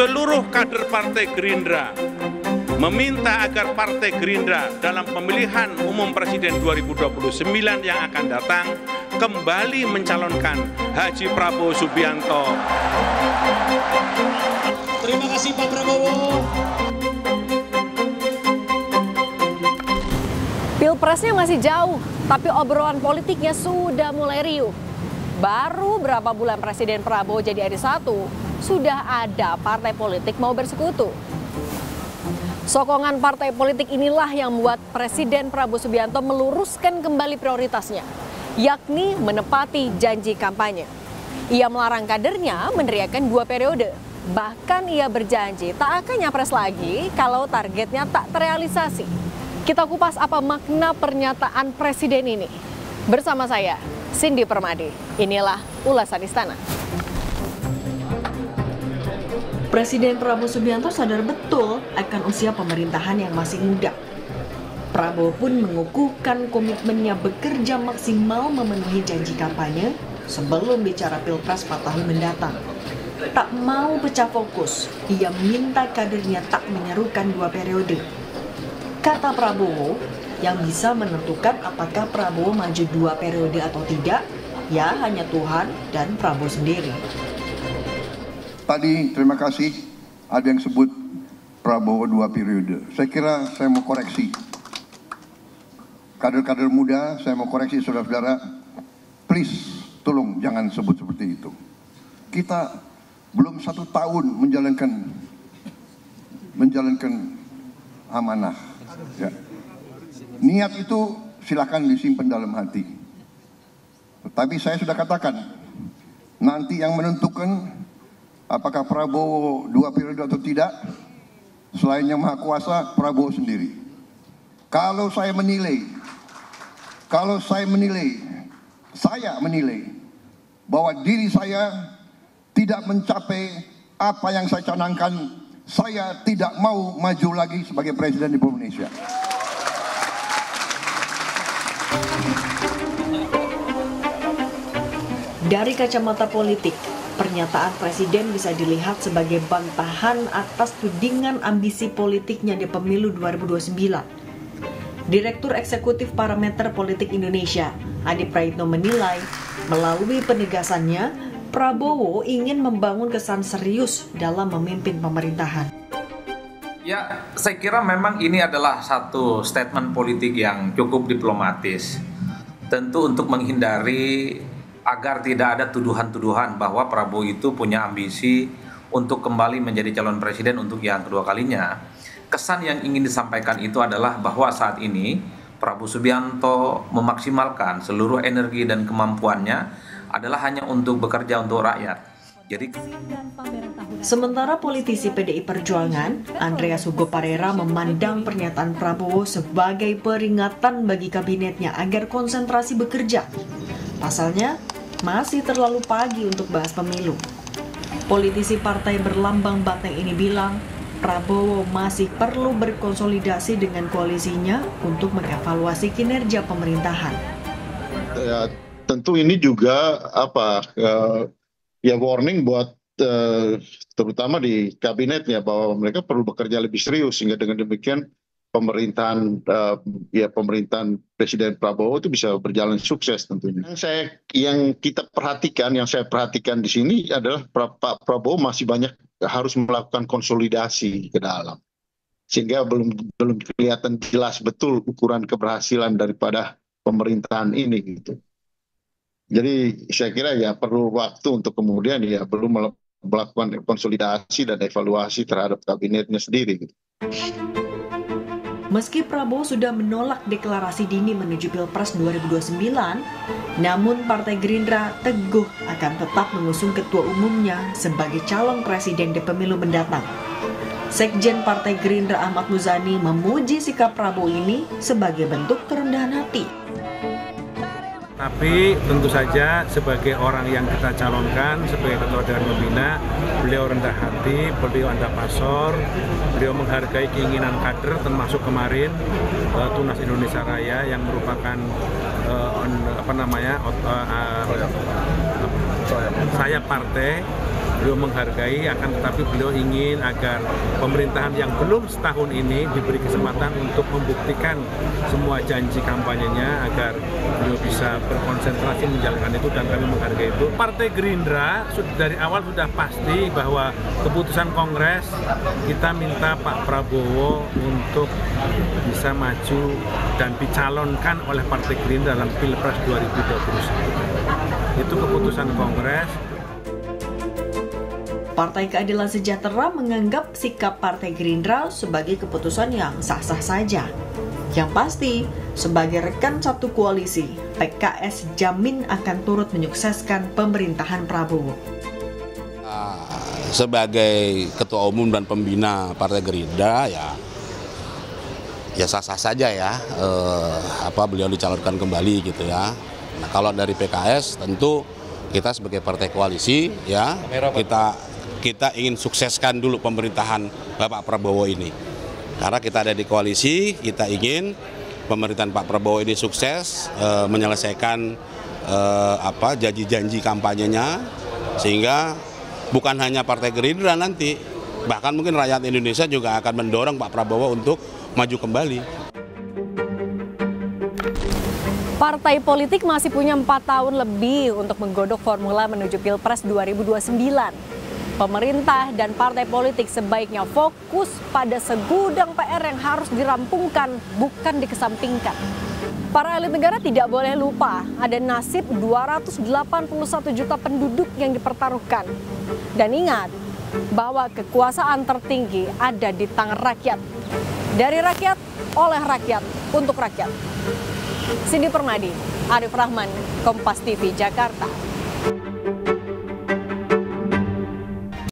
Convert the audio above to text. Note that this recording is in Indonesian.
seluruh kader Partai Gerindra meminta agar Partai Gerindra dalam pemilihan umum Presiden 2029 yang akan datang kembali mencalonkan Haji Prabowo Subianto. Terima kasih Pak Prabowo. Pilpresnya masih jauh, tapi obrolan politiknya sudah mulai riuh. Baru berapa bulan Presiden Prabowo jadi RI1, sudah ada partai politik mau bersekutu. Sokongan partai politik inilah yang membuat Presiden Prabowo Subianto meluruskan kembali prioritasnya, yakni menepati janji kampanye. Ia melarang kadernya meneriakan 2 periode. Bahkan ia berjanji tak akan nyapres lagi kalau targetnya tak terrealisasi. Kita kupas apa makna pernyataan Presiden ini. Bersama saya, Cindy Permadi. Inilah ulasan Istana. Presiden Prabowo Subianto sadar betul akan usia pemerintahan yang masih muda. Prabowo pun mengukuhkan komitmennya bekerja maksimal memenuhi janji kampanye sebelum bicara Pilpres 4 tahun mendatang. Tak mau pecah fokus, ia minta kadernya tak menyerukan 2 periode. Kata Prabowo, yang bisa menentukan apakah Prabowo maju 2 periode atau tidak, ya hanya Tuhan dan Prabowo sendiri. Tadi terima kasih ada yang sebut Prabowo 2 periode. Saya kira saya mau koreksi. Kader-kader muda saya mau koreksi saudara-saudara. Please tolong jangan sebut seperti itu. Kita belum 1 tahun menjalankan amanah. Ya. Niat itu silakan disimpan dalam hati. Tetapi saya sudah katakan nanti yang menentukan apakah Prabowo 2 periode atau tidak, selain yang Maha Kuasa, Prabowo sendiri. Kalau saya menilai bahwa diri saya tidak mencapai apa yang saya canangkan, saya tidak mau maju lagi sebagai Presiden Republik Indonesia. Dari kacamata politik, pernyataan Presiden bisa dilihat sebagai bantahan atas tudingan ambisi politiknya di pemilu 2029. Direktur Eksekutif Parameter Politik Indonesia, Adi Praitno menilai, melalui penegasannya, Prabowo ingin membangun kesan serius dalam memimpin pemerintahan. Ya, saya kira memang ini adalah satu statement politik yang cukup diplomatis. Tentu untuk menghindari agar tidak ada tuduhan-tuduhan bahwa Prabowo itu punya ambisi untuk kembali menjadi calon presiden untuk yang kedua kalinya. Kesan yang ingin disampaikan itu adalah bahwa saat ini Prabowo Subianto memaksimalkan seluruh energi dan kemampuannya adalah hanya untuk bekerja untuk rakyat. Sementara politisi PDI Perjuangan, Andreas Hugo Parera memandang pernyataan Prabowo sebagai peringatan bagi kabinetnya agar konsentrasi bekerja. Pasalnya, masih terlalu pagi untuk bahas pemilu. Politisi partai berlambang banteng ini bilang, Prabowo masih perlu berkonsolidasi dengan koalisinya untuk mengevaluasi kinerja pemerintahan. Tentu ini juga warning buat terutama di kabinetnya bahwa mereka perlu bekerja lebih serius sehingga dengan demikian pemerintahan Presiden Prabowo itu bisa berjalan sukses tentunya. Yang saya perhatikan di sini adalah Pak Prabowo masih banyak harus melakukan konsolidasi ke dalam, sehingga belum kelihatan jelas betul ukuran keberhasilan daripada pemerintahan ini gitu. Jadi saya kira ya perlu waktu untuk kemudian ya belum melakukan konsolidasi dan evaluasi terhadap kabinetnya sendiri gitu. Meski Prabowo sudah menolak deklarasi dini menuju Pilpres 2029, namun Partai Gerindra teguh akan tetap mengusung ketua umumnya sebagai calon presiden di pemilu mendatang. Sekjen Partai Gerindra Ahmad Muzani memuji sikap Prabowo ini sebagai bentuk kerendahan hati. Tapi tentu saja sebagai orang yang kita calonkan sebagai ketua Dewan Pembina, beliau rendah hati, beliau anda pasor, beliau menghargai keinginan kader termasuk kemarin Tunas Indonesia Raya yang merupakan sayap partai Beliau menghargai, akan tetapi beliau ingin agar pemerintahan yang belum setahun ini diberi kesempatan untuk membuktikan semua janji kampanyenya agar beliau bisa berkonsentrasi menjalankan itu, dan kami menghargai itu. Partai Gerindra dari awal sudah pasti bahwa keputusan Kongres kita minta Pak Prabowo untuk bisa maju dan dicalonkan oleh Partai Gerindra dalam Pilpres 2021. Itu keputusan Kongres. Partai Keadilan Sejahtera menganggap sikap Partai Gerindra sebagai keputusan yang sah-sah saja. Yang pasti, sebagai rekan satu koalisi, PKS jamin akan turut menyukseskan pemerintahan Prabowo. Sebagai ketua umum dan pembina Partai Gerindra, ya sah-sah saja ya, beliau dicalonkan kembali gitu ya. Nah, kalau dari PKS tentu kita sebagai partai koalisi ya, kita ingin sukseskan dulu pemerintahan Bapak Prabowo ini. Karena kita ada di koalisi, kita ingin pemerintahan Pak Prabowo ini sukses, menyelesaikan janji-janji kampanyenya, sehingga bukan hanya Partai Gerindra nanti, bahkan mungkin rakyat Indonesia juga akan mendorong Pak Prabowo untuk maju kembali. Partai politik masih punya 4 tahun lebih untuk menggodok formula menuju Pilpres 2029. Pemerintah dan partai politik sebaiknya fokus pada segudang PR yang harus dirampungkan, bukan dikesampingkan. Para elit negara tidak boleh lupa ada nasib 281 juta penduduk yang dipertaruhkan. Dan ingat bahwa kekuasaan tertinggi ada di tangan rakyat. Dari rakyat, oleh rakyat, untuk rakyat. Cindy Permadi, Arif Rahman, Kompas TV, Jakarta.